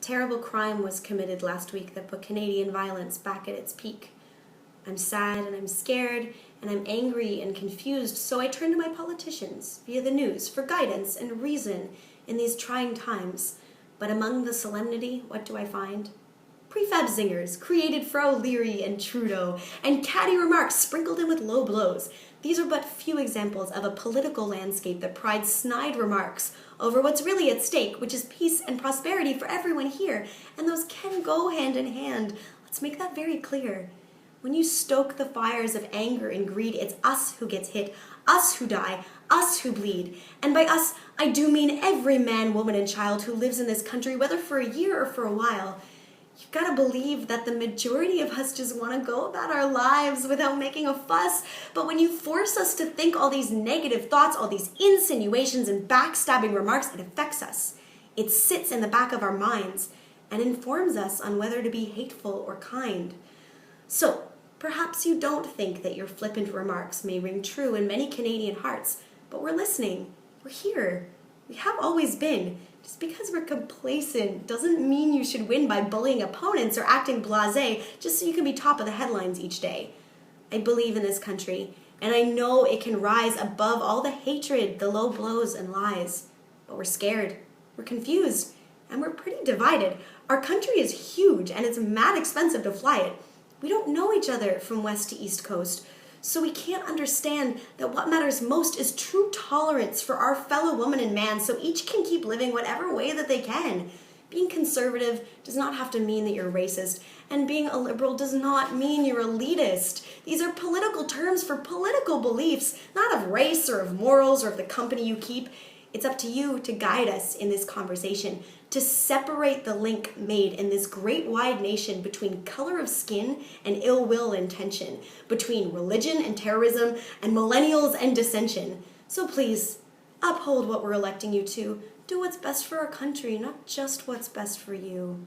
terrible crime was committed last week that put Canadian violence back at its peak. I'm sad and I'm scared and I'm angry and confused, so I turn to my politicians via the news for guidance and reason in these trying times. But among the solemnity, what do I find? Pre-fab zingers created for O'Leary and Trudeau, and catty remarks sprinkled in with low blows. These are but few examples of a political landscape that prides snide remarks over what's really at stake, which is peace and prosperity for everyone here, and those can go hand in hand. Let's make that very clear. When you stoke the fires of anger and greed, it's us who gets hit, us who die, us who bleed. And by us, I do mean every man, woman, and child who lives in this country, whether for a year or for a while. You've got to believe that the majority of us just want to go about our lives without making a fuss. But when you force us to think all these negative thoughts, all these insinuations and backstabbing remarks, it affects us. It sits in the back of our minds and informs us on whether to be hateful or kind. So, perhaps you don't think that your flippant remarks may ring true in many Canadian hearts, but we're listening. We're here. We have always been. Just because we're complacent doesn't mean you should win by bullying opponents or acting blasé just so you can be top of the headlines each day. I believe in this country, and I know it can rise above all the hatred, the low blows, and lies. But we're scared, we're confused, and we're pretty divided. Our country is huge, and it's mad expensive to fly it. We don't know each other from west to east coast, so we can't understand that what matters most is true tolerance for our fellow woman and man, so each can keep living whatever way that they can. Being conservative does not have to mean that you're racist, and being a liberal does not mean you're elitist. These are political terms for political beliefs, not of race or of morals or of the company you keep. It's up to you to guide us in this conversation, to separate the link made in this great wide nation between color of skin and ill will intention, between religion and terrorism and millennials and dissension. So please, uphold what we're electing you to. Do what's best for our country, not just what's best for you.